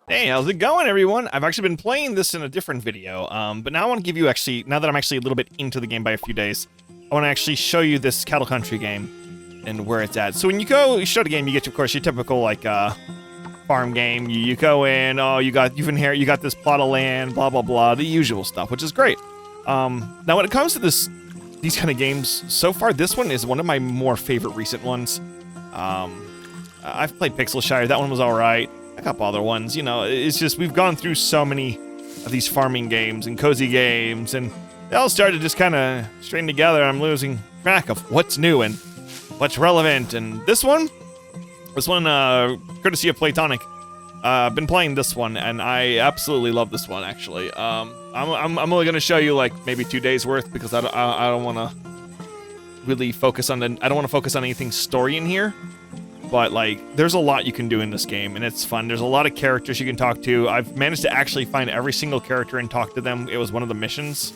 Hey, how's it going, everyone? I've actually been playing this in a different video, but now I want to give you now that I'm actually a little bit into the game by a few days, I want to actually show you this cattle country game and where it's at. So when you start the game, you get, of course, your typical, like, farm game. You go in, oh, you got this plot of land, blah, blah, blah, the usual stuff, which is great. Now when it comes to these kind of games, so far, this one is one of my more favorite recent ones. I've played Pixel Shire, that one was alright. A couple other ones, you know, it's just we've gone through so many of these farming games and cozy games, and they all started just kind of string together. I'm losing track of what's new and what's relevant. And this one, courtesy of Platonic, I've been playing this one, and I absolutely love this one. Actually, I'm only gonna show you like maybe 2 days worth because I don't want to really focus on I don't want to focus on anything story in here. But, like, there's a lot you can do in this game, and it's fun. There's a lot of characters you can talk to. I've managed to actually find every single character and talk to them. It was one of the missions.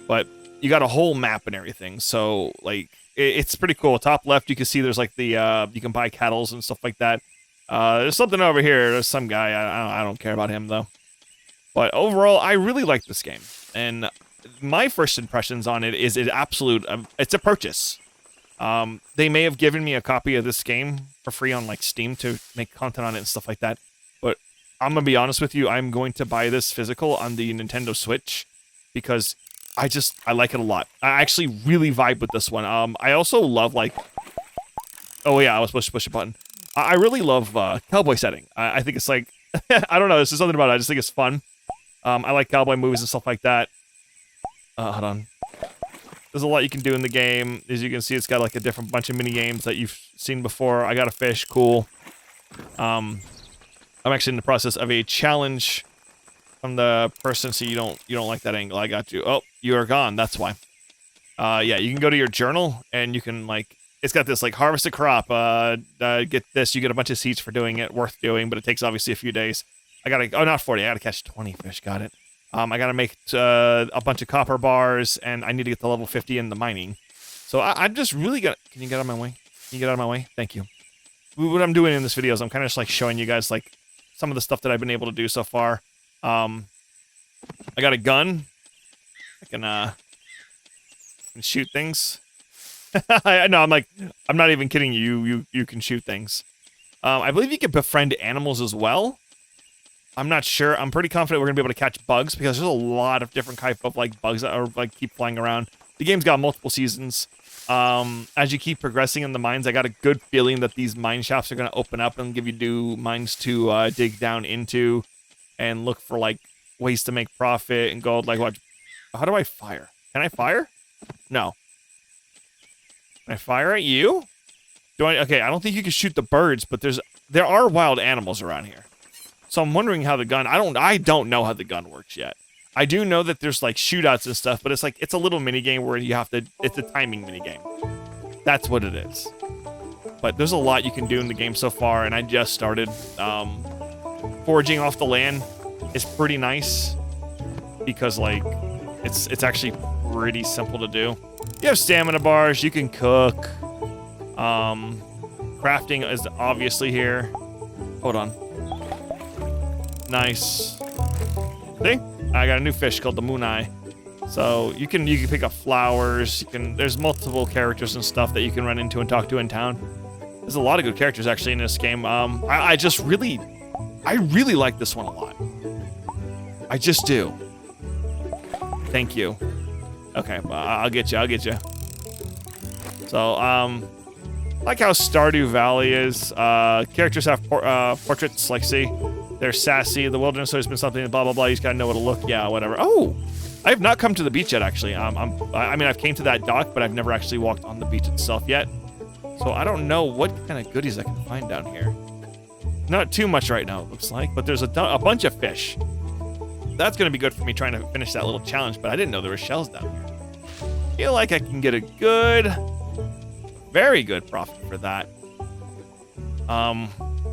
But you got a whole map and everything, so, like, it's pretty cool. Top left, you can see there's, like, the, you can buy cattle and stuff like that. There's something over here. There's some guy. I don't care about him, though. But overall, I really like this game. And my first impressions on it is it's a purchase. They may have given me a copy of this game for free on like Steam to make content on it and stuff like that. But I'm gonna be honest with you, I'm going to buy this physical on the Nintendo Switch because I like it a lot. I actually really vibe with this one. I also love like, oh yeah, I was supposed to push a button. I really love cowboy setting. I think it's like, I don't know, there's just something about it. I just think it's fun. I like cowboy movies and stuff like that. Hold on. There's a lot you can do in the game. As you can see, it's got like a different bunch of mini games that you've seen before. I got a fish, cool. I'm actually in the process of a challenge from the person, so you don't like that angle. I got you. Oh, you are gone. That's why. Yeah, you can go to your journal and you can like, it's got this like harvest a crop. Get this. You get a bunch of seeds for doing it. Worth doing, but it takes obviously a few days. Not 40. I gotta catch 20 fish. Got it. I gotta make a bunch of copper bars, and I need to get to level 50 in the mining. So I'm just really gonna... Can you get out of my way? Can you get out of my way? Thank you. What I'm doing in this video is I'm kind of just like showing you guys like some of the stuff that I've been able to do so far. I got a gun. I can shoot things. No, I'm not even kidding you. You can shoot things. I believe you can befriend animals as well. I'm not sure. I'm pretty confident we're gonna be able to catch bugs because there's a lot of different type of like bugs that are like keep flying around. The game's got multiple seasons. As you keep progressing in the mines, I got a good feeling that these mine shafts are gonna open up and give you new mines to dig down into and look for like ways to make profit and gold. Like what? How do I fire? Can I fire? No. Can I fire at you? Okay, I don't think you can shoot the birds, but there are wild animals around here. So I'm wondering how the gun... I don't know how the gun works yet. I do know that there's like shootouts and stuff, but it's a little mini game where you have to... It's a timing mini game. That's what it is. But there's a lot you can do in the game so far, and I just started. Foraging off the land is pretty nice because like it's actually pretty simple to do. You have stamina bars. You can cook. Crafting is obviously here. Hold on. Nice. See? I got a new fish called the Moon Eye. So you can pick up flowers. There's multiple characters and stuff that you can run into and talk to in town. There's a lot of good characters actually in this game. I really like this one a lot. I just do. Thank you. Okay, I'll get you. So like how Stardew Valley is. Characters have portraits. Like see. They're sassy. The wilderness has been something. Blah blah blah. You just gotta know what to look. Yeah, whatever. Oh, I have not come to the beach yet. Actually, I mean, I've came to that dock, but I've never actually walked on the beach itself yet. So I don't know what kind of goodies I can find down here. Not too much right now, it looks like, but there's a bunch of fish. That's gonna be good for me trying to finish that little challenge. But I didn't know there were shells down here. Feel like I can get a very good profit for that.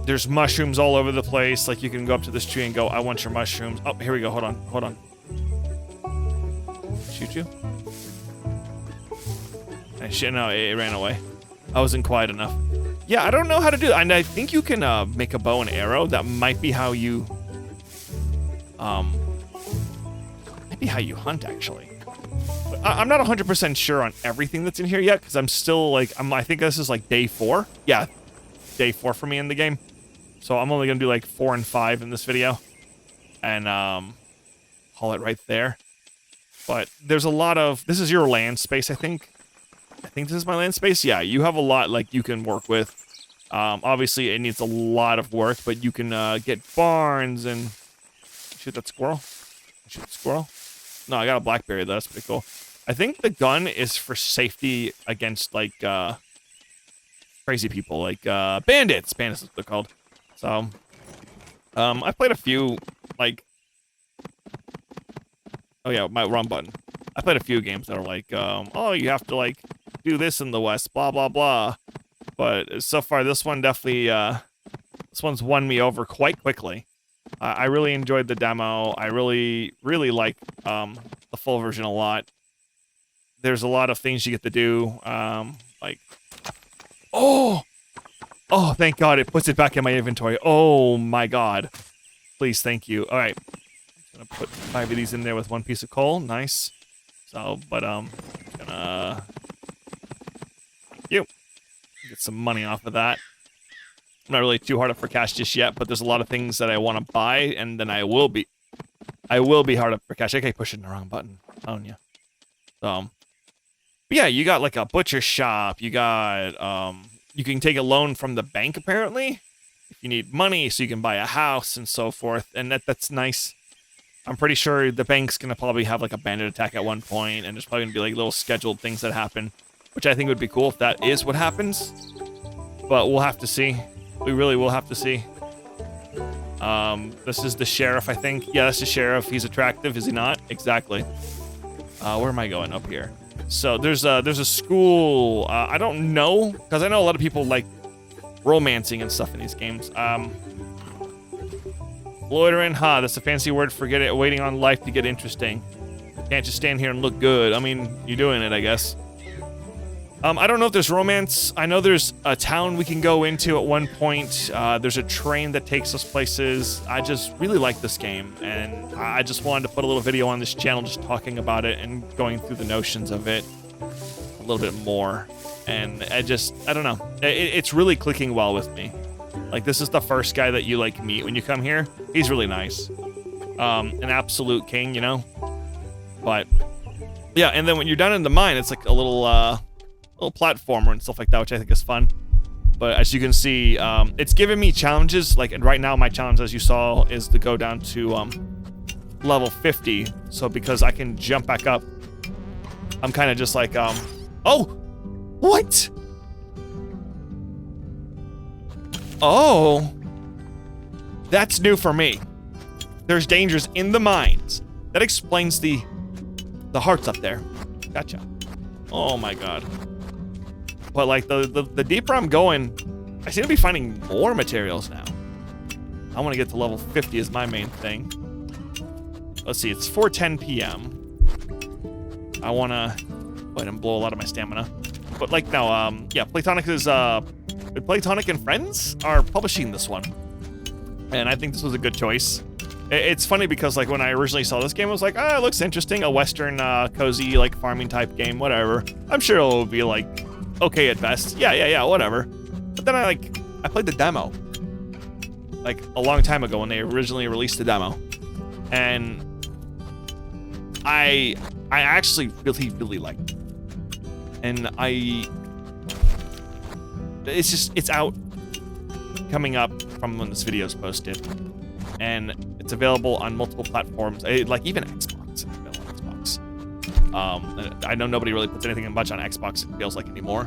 There's mushrooms all over the place. Like you can go up to this tree and go, I want your mushrooms. Oh, here we go. Hold on. Shoot you? And shit, no, it ran away. I wasn't quiet enough. Yeah, I don't know how to do it. And I think you can make a bow and arrow. That might be how you Maybe how you hunt, actually. But I'm not 100% sure on everything that's in here yet, because I'm still, like, I think this is, like, day 4. Yeah, day 4 for me in the game. So I'm only going to do, like, 4 and 5 in this video. And, haul it right there. But there's a lot of... This is your land space, I think. I think this is my land space. Yeah, you have a lot, like, you can work with. Obviously, it needs a lot of work, but you can get barns and... Shoot that squirrel. Shoot the squirrel. No, I got a blackberry, though. That's pretty cool. I think the gun is for safety against, like, crazy people. Like, bandits. Bandits is what they're called. So, I played a few, like... Oh, yeah, my wrong button. I played a few games that are like, oh, you have to, like, do this in the West, blah, blah, blah. But so far, this one definitely, this one's won me over quite quickly. I really enjoyed the demo. I really, really like the full version a lot. There's a lot of things you get to do, like... Oh! Oh, thank God, it puts it back in my inventory. Oh, my God. Please, thank you. All right. I'm gonna put 5 of these in there with 1 piece of coal. Nice. So, but, gonna... Get some money off of that. I'm not really too hard up for cash just yet, but there's a lot of things that I want to buy, and then I will be hard up for cash. I keep pushing the wrong button, don't you? So, but yeah, you got like a butcher shop. You got, you can take a loan from the bank apparently if you need money, so you can buy a house and so forth, and that's nice. I'm pretty sure the bank's gonna probably have like a bandit attack at one point, and there's probably gonna be like little scheduled things that happen, which I think would be cool if that is what happens. But we'll have to see. We really will have to see. This is the sheriff, I think. Yeah, that's the sheriff. He's attractive, is he not? Exactly. Where am I going? Up here. So there's a school. I don't know, because I know a lot of people like romancing and stuff in these games. Loitering, that's a fancy word for waiting on life to get interesting. Can't just stand here and look good. I mean, you're doing it, I guess. I don't know if there's romance. I know there's a town we can go into at one point. There's a train that takes us places. I just really like this game, and I just wanted to put a little video on this channel just talking about it and going through the notions of it a little bit more. And I don't know. It's really clicking well with me. Like, this is the first guy that you, like, meet when you come here. He's really nice. An absolute king, you know? But, yeah, and then when you're down in the mine, it's like a little platformer and stuff like that, which I think is fun. But as you can see, it's giving me challenges. Like, and right now my challenge, as you saw, is to go down to level 50. So because I can jump back up, I'm kind of just like, oh, what? Oh, that's new for me. There's dangers in the mines. That explains the hearts up there. Gotcha. Oh my God. But like the deeper I'm going, I seem to be finding more materials now. I want to get to level 50 is my main thing. Let's see, it's 4:10 p.m. I want to go ahead and blow a lot of my stamina. But like now, yeah, Platonic is, Platonic and Friends are publishing this one. And I think this was a good choice. It's funny because like when I originally saw this game, I was like, it looks interesting. A Western, cozy, like farming type game, whatever. I'm sure it'll be like, okay at best. Yeah, whatever. But then I played the demo. Like a long time ago when they originally released the demo. And I actually really, really liked it. And it's out coming up from when this video is posted. And it's available on multiple platforms, like even Xbox. It's available on Xbox. I know nobody really puts anything much on Xbox, it feels like, anymore.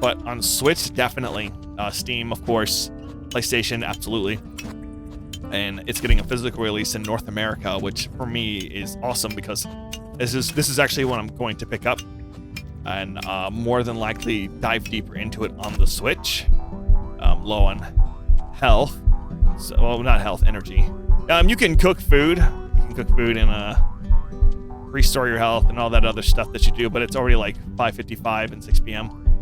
But on Switch, definitely. Steam, of course. PlayStation, absolutely. And it's getting a physical release in North America, which for me is awesome because this is actually what I'm going to pick up and more than likely dive deeper into it on the Switch. Low on health. So, well, not health, energy. You can cook food. You can cook food and restore your health and all that other stuff that you do, but it's already like 5:55 and 6 p.m.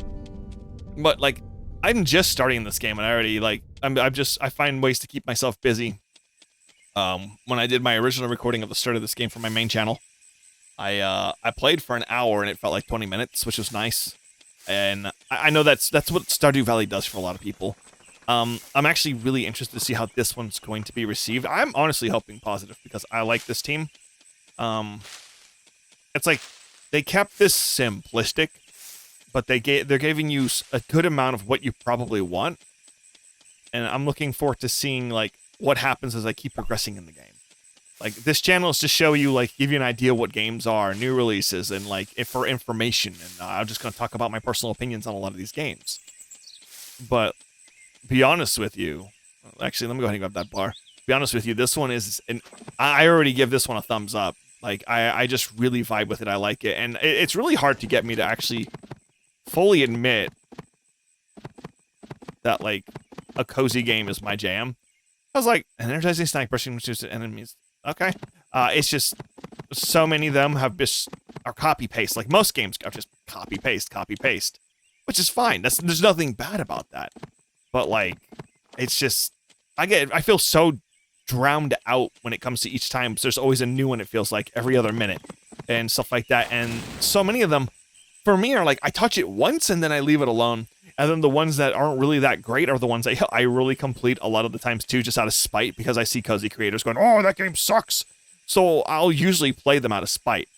But like, I'm just starting this game and I already like, I find ways to keep myself busy. When I did my original recording of the start of this game for my main channel, I played for an hour and it felt like 20 minutes, which was nice. And I know that's what Stardew Valley does for a lot of people. I'm actually really interested to see how this one's going to be received. I'm honestly hoping positive because I like this team. It's like they kept this simplistic, but they're giving you a good amount of what you probably want. And I'm looking forward to seeing like what happens as I keep progressing in the game. Like this channel is to show you, like, give you an idea what games are, new releases, and like for information. And I'm just going to talk about my personal opinions on a lot of these games. But be honest with you, actually, let me go ahead and grab that bar. Be honest with you, this one is, I already give this one a thumbs up. Like I just really vibe with it. I like it, and it's really hard to get me to actually fully admit that like a cozy game is my jam. I was like, an energizing snack brushing which enemies. Okay. It's just so many of them are copy paste. Like most games are just copy paste, which is fine. There's nothing bad about that. But like, it's just, I feel so drowned out when it comes to each time. So there's always a new one. It feels like every other minute and stuff like that. And so many of them for me are like, I touch it once and then I leave it alone. And then the ones that aren't really that great are the ones that I really complete a lot of the times too, just out of spite, because I see cozy creators going, oh, that game sucks. So I'll usually play them out of spite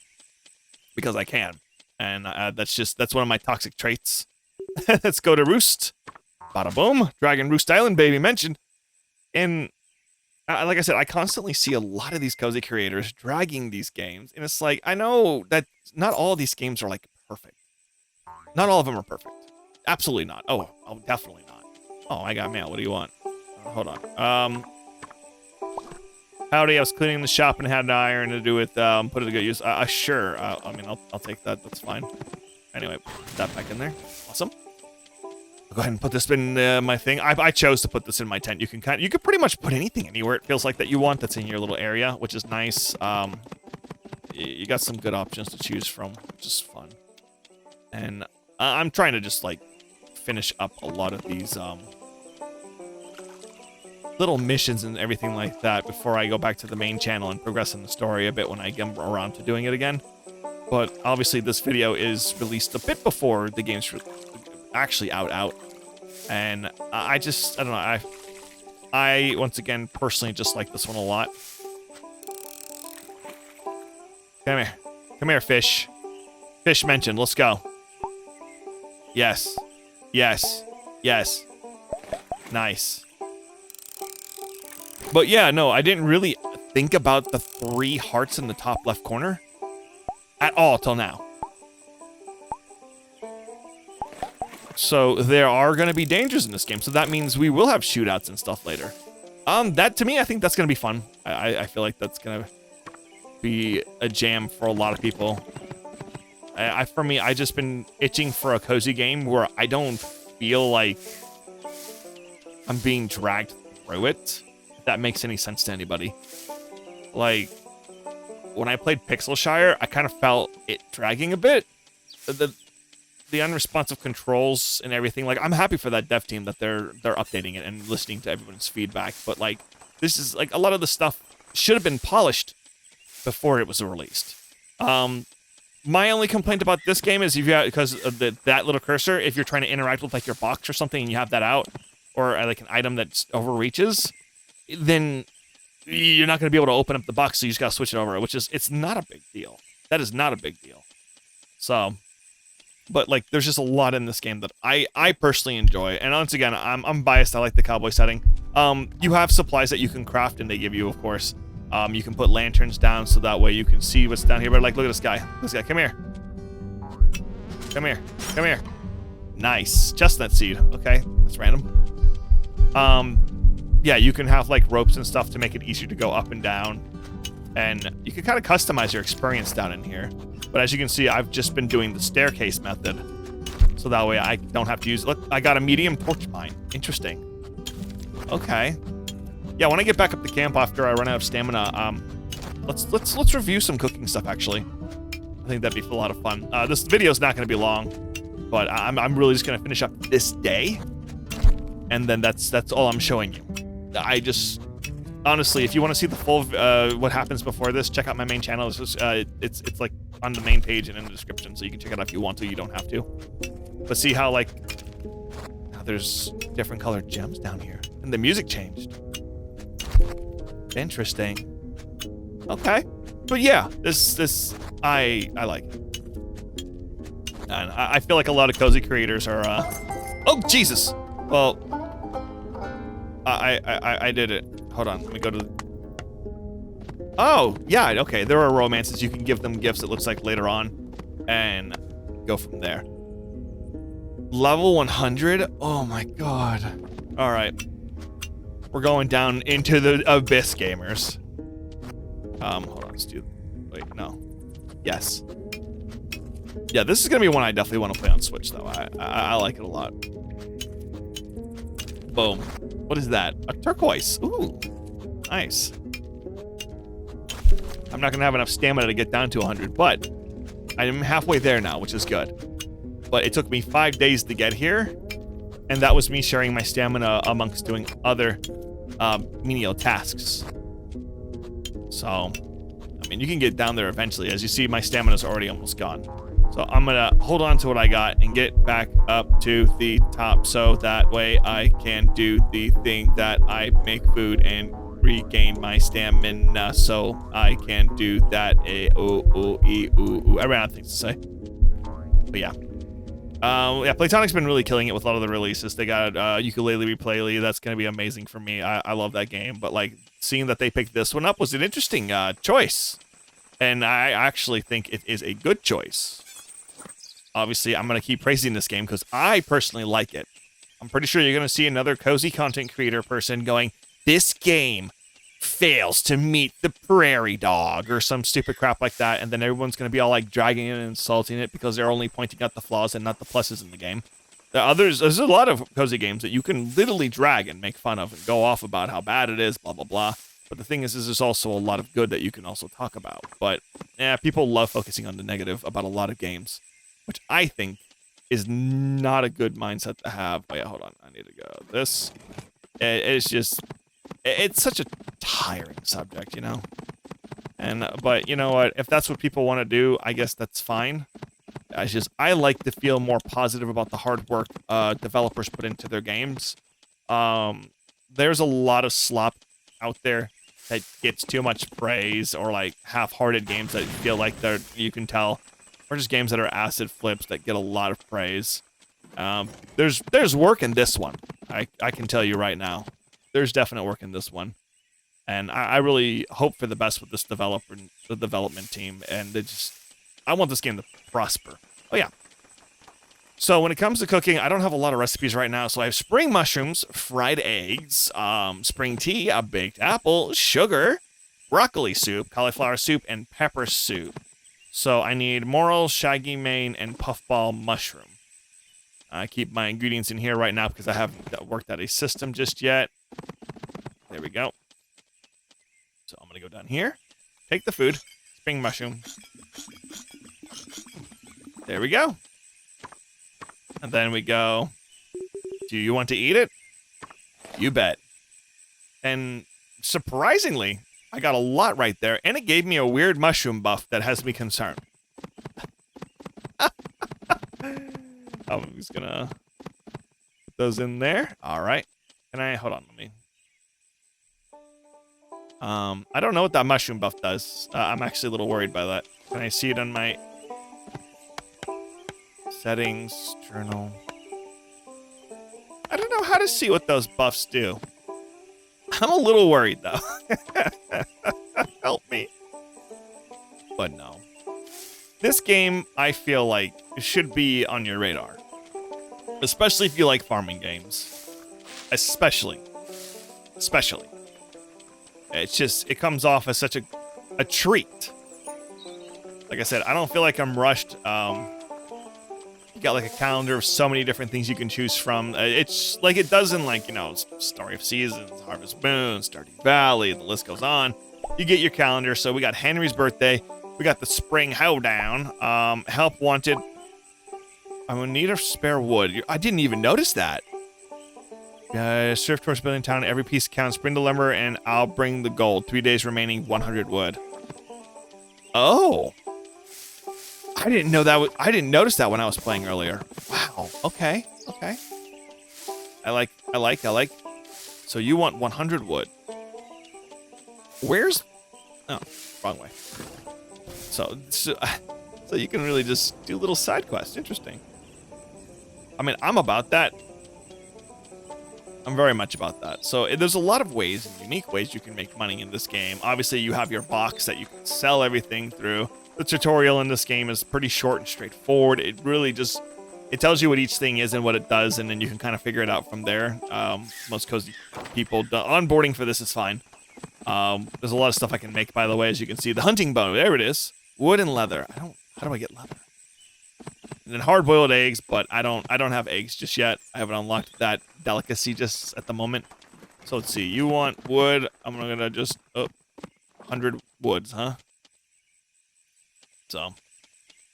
because I can. And that's one of my toxic traits. Let's go to Roost. Bada boom. Dragon Roost Island, baby, mentioned. And like I said, I constantly see a lot of these cozy creators dragging these games. And it's like, I know that not all of these games are like perfect. Not all of them are perfect. Absolutely not. Oh, definitely not. Oh, I got mail. What do you want? Hold on. Howdy, I was cleaning the shop and had an iron to do with, put it to good use. Sure. I mean, I'll take that. That's fine. Anyway, put that back in there. Awesome. I'll go ahead and put this in my thing. I chose to put this in my tent. You can pretty much put anything anywhere it feels like that you want that's in your little area, which is nice. You got some good options to choose from, which is fun. And I'm trying to just like finish up a lot of these little missions and everything like that before I go back to the main channel and progress in the story a bit when I get around to doing it again. But obviously this video is released a bit before the game's actually out. And I don't know, I once again personally just like this one a lot. Come here, fish. Fish mentioned, let's go. Yes. Nice. But yeah, no, I didn't really think about the 3 hearts in the top left corner at all till now. So there are going to be dangers in this game. So that means we will have shootouts and stuff later. That to me, I think that's going to be fun. I feel like that's going to be a jam for a lot of people. For me, I just been itching for a cozy game where I don't feel like I'm being dragged through it. If that makes any sense to anybody. Like, when I played Pixelshire, I kind of felt it dragging a bit. The unresponsive controls and everything. Like, I'm happy for that dev team that they're updating it and listening to everyone's feedback. But like, this is like a lot of the stuff should have been polished before it was released. My only complaint about this game is because of that little cursor, if you're trying to interact with like your box or something and you have that out, or like an item that overreaches, then you're not going to be able to open up the box, so you just got to switch it over, it's not a big deal. That is not a big deal. So, but like, there's just a lot in this game that I personally enjoy. And once again, I'm biased. I like the cowboy setting. You have supplies that you can craft, and they give you, of course. You can put lanterns down so that way you can see what's down here. But like, look at this guy. Come here. Come here. Nice. Chestnut seed. Okay, that's random. Yeah, you can have like ropes and stuff to make it easier to go up and down. And you can kind of customize your experience down in here. But as you can see, I've just been doing the staircase method. So that way I don't have to use... Look, I got a medium torch mine. Interesting. Okay. Yeah, when I get back up to camp after I run out of stamina, let's review some cooking stuff, actually. I think that'd be a lot of fun. This video's not going to be long, but I'm really just going to finish up this day. And then that's all I'm showing you. honestly, if you want to see the full what happens before this, check out my main channel. It's just, it's like on the main page and in the description, so you can check it out if you want to. You don't have to. But see how like now there's different colored gems down here, and the music changed. Interesting. Okay, but yeah, this I like it. And I feel like a lot of cozy creators are. Oh Jesus! Well, I did it. Hold on, let me go to. Oh yeah, okay. There are romances. You can give them gifts. It looks like later on, and go from there. Level 100. Oh my god. All right, we're going down into the abyss, gamers. Hold on, let's do. Wait, no. Yes. Yeah, this is gonna be one I definitely want to play on Switch, though. I like it a lot. Boom. What is that? A turquoise. Ooh, nice. I'm not gonna have enough stamina to get down to 100, but I'm halfway there now, which is good. But it took me 5 days to get here, and that was me sharing my stamina amongst doing other menial tasks. So, I mean, you can get down there eventually. As you see, my stamina's already almost gone. So I'm gonna hold on to what I got and get back up to the top, so that way I can do the thing that I make food and regain my stamina, so I can do that. I ran out of things to say. But yeah. Yeah, Platonic's been really killing it with a lot of the releases. They got Ukulele Replay. That's gonna be amazing for me. I love that game, but like seeing that they picked this one up was an interesting choice. And I actually think it is a good choice. Obviously, I'm going to keep praising this game because I personally like it. I'm pretty sure you're going to see another cozy content creator person going, this game fails to meet the prairie dog, or some stupid crap like that, and then everyone's going to be all like dragging it and insulting it because they're only pointing out the flaws and not the pluses in the game. There's a lot of cozy games that you can literally drag and make fun of and go off about how bad it is, blah, blah, blah. But the thing is there's also a lot of good that you can also talk about. But yeah, people love focusing on the negative about a lot of games, which I think is not a good mindset to have. Oh yeah, hold on. I need to go. This, it's just, it's such a tiring subject, you know? But you know what? If that's what people want to do, I guess that's fine. I like to feel more positive about the hard work developers put into their games. There's a lot of slop out there that gets too much praise, or like half-hearted games that feel like you can tell, or just games that are acid flips that get a lot of praise. There's work in this one. I can tell you right now. There's definite work in this one. And I really hope for the best with this developer and the development team. And I want this game to prosper. Oh yeah. So when it comes to cooking, I don't have a lot of recipes right now. So I have spring mushrooms, fried eggs, spring tea, a baked apple, sugar, broccoli soup, cauliflower soup, and pepper soup. So I need morel, shaggy mane, and puffball mushroom. I keep my ingredients in here right now because I haven't worked out a system just yet. There we go. So I'm going to go down here, take the food, spring mushroom. There we go. And then we go, do you want to eat it? You bet. And surprisingly, I got a lot right there, and it gave me a weird mushroom buff that has me concerned. I'm just gonna put those in there. All right. Hold on, let me. I don't know what that mushroom buff does. I'm actually a little worried by that. Can I see it on my settings, journal? I don't know how to see what those buffs do. I'm a little worried, though. Help me. But no. This game, I feel like, should be on your radar. Especially if you like farming games. Especially. It's just, it comes off as such a treat. Like I said, I don't feel like I'm rushed. You got like a calendar of so many different things you can choose from. It's like it does in like, you know, Story of Seasons, Harvest Moon, Stardew Valley, the list goes on. You get your calendar. So we got Henry's birthday. We got the spring hoedown. Help wanted. I'm in need of spare wood. I didn't even notice that. Surf towards building town. Every piece counts. Bring the lumber and I'll bring the gold. 3 days remaining. 100 wood. Oh. I didn't know that. I didn't notice that when I was playing earlier. Wow. Okay. Okay. I like. So you want 100 wood. Where's... Oh, wrong way. So you can really just do little side quests. Interesting. I mean, I'm about that. I'm very much about that. So there's a lot of ways, unique ways you can make money in this game. Obviously, you have your box that you can sell everything through. The tutorial in this game is pretty short and straightforward. It really just... It tells you what each thing is and what it does, and then you can kind of figure it out from there. Most cozy people... Onboarding for this is fine. There's a lot of stuff I can make, by the way, as you can see. The hunting bow, there it is. Wood and leather. How do I get leather? And then hard-boiled eggs, but I don't have eggs just yet. I haven't unlocked that delicacy just at the moment. So let's see. You want wood? I'm gonna just 100 woods, huh? So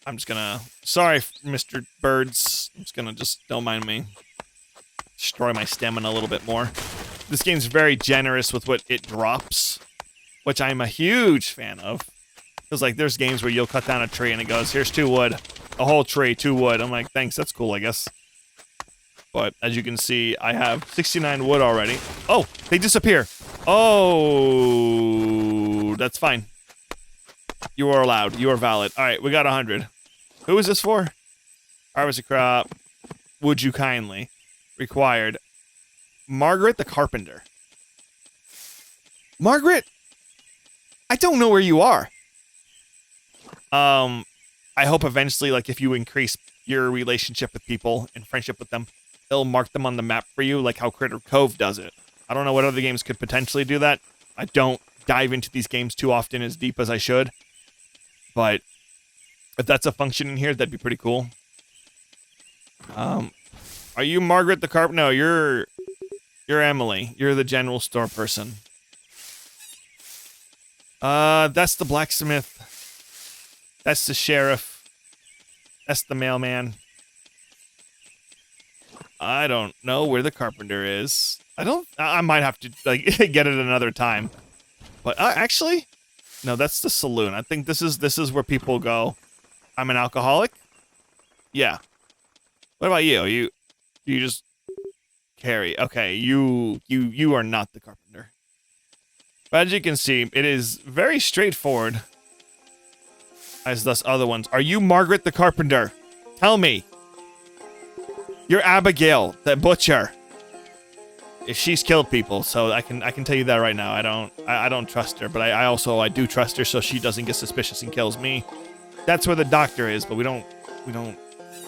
I'm just gonna... Sorry, Mr. Birds. I'm just gonna don't mind me. Destroy my stamina a little bit more. This game's very generous with what it drops, which I'm a huge fan of. Because, like, there's games where you'll cut down a tree and it goes, here's 2 wood. A whole tree, 2 wood. I'm like, thanks, that's cool, I guess. But, as you can see, I have 69 wood already. Oh, they disappear. Oh, that's fine. You are allowed. You are valid. All right, we got 100. Who is this for? Harvest a crop. Would you kindly? Required. Margaret the Carpenter. Margaret? I don't know where you are. I hope eventually, like, if you increase your relationship with people and friendship with them, it'll mark them on the map for you, like how Critter Cove does it. I don't know what other games could potentially do that. I don't dive into these games too often as deep as I should. But if that's a function in here, that'd be pretty cool. Are you Margaret the Carpenter? No, you're Emily. You're the general store person. That's the blacksmith. That's the sheriff. That's the mailman. I don't know where the carpenter is. I might have to, like, get it another time. But actually, no, that's the saloon. I think this is where people go. I'm an alcoholic. Yeah. What about you? You just carry. Okay, you are not the carpenter. But as you can see, it is very straightforward. As thus other ones. Are you Margaret the Carpenter? Tell me. You're Abigail, the butcher. If she's killed people, so I can tell you that right now. I don't trust her, but I do trust her so she doesn't get suspicious and kills me. That's where the doctor is, but we don't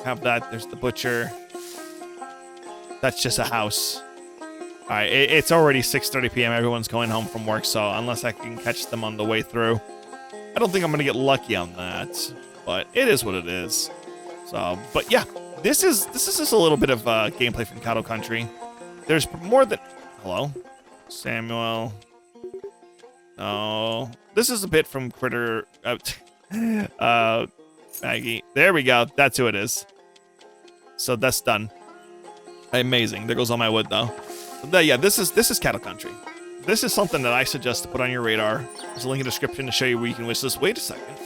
have that. There's the butcher. That's just a house. All right, it's already 6:30 p.m. Everyone's going home from work, so unless I can catch them on the way through, I don't think I'm gonna get lucky on that. But it is what it is. So, but yeah, this is just a little bit of gameplay from Cattle Country. There's more than... Hello? Samuel. No. This is a bit from Critter... Maggie. There we go. That's who it is. So that's done. Amazing. There goes all my wood, though. But yeah, this is Cattle Country. This is something that I suggest to put on your radar. There's a link in the description to show you where you can wish this. Wait a second.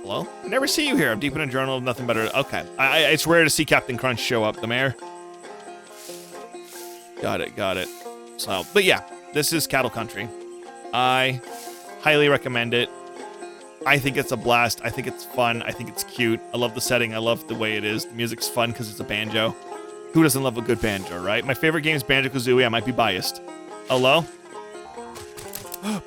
Hello? I never see you here. I'm deep in a journal of nothing better. Okay. It's rare to see Captain Crunch show up, the mayor. Got it. So, but yeah, this is Cattle Country. I highly recommend it. I think it's a blast. I think it's fun. I think it's cute. I love the setting. I love the way it is. The music's fun because it's a banjo. Who doesn't love a good banjo, right? My favorite game is Banjo-Kazooie. I might be biased. Hello?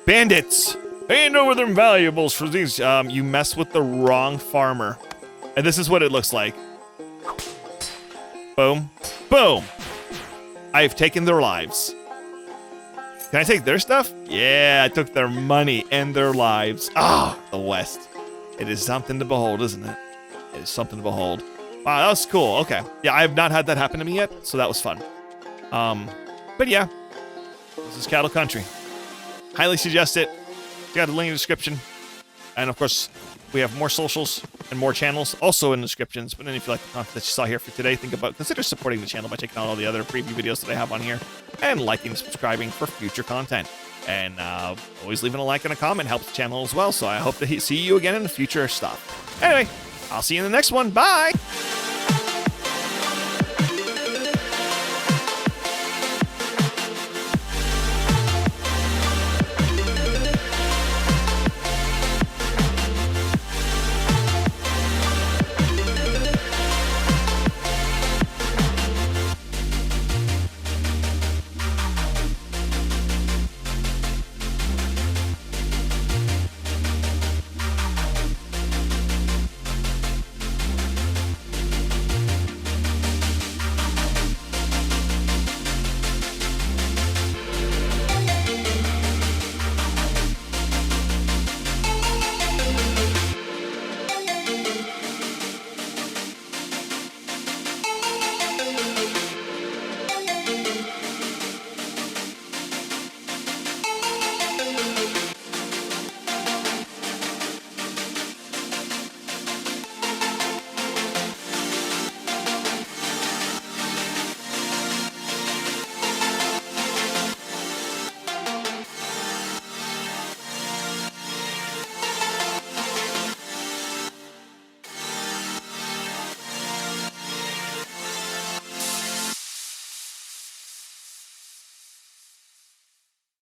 Bandits! Hand over them valuables for these. You mess with the wrong farmer. And this is what it looks like. Boom. Boom. I've taken their lives. Can I take their stuff? Yeah, I took their money and their lives. Ah, the West. It is something to behold, isn't it? It is something to behold. Wow, that was cool. Okay. Yeah, I have not had that happen to me yet, so that was fun. But yeah, this is Cattle Country. Highly suggest it. Got a link in the description. And of course, we have more socials and more channels also in the descriptions. But then if you like the content that you saw here for today, consider supporting the channel by checking out all the other preview videos that I have on here and liking and subscribing for future content. And always leaving a like and a comment helps the channel as well. So I hope to see you again in the future stuff. Anyway, I'll see you in the next one. Bye!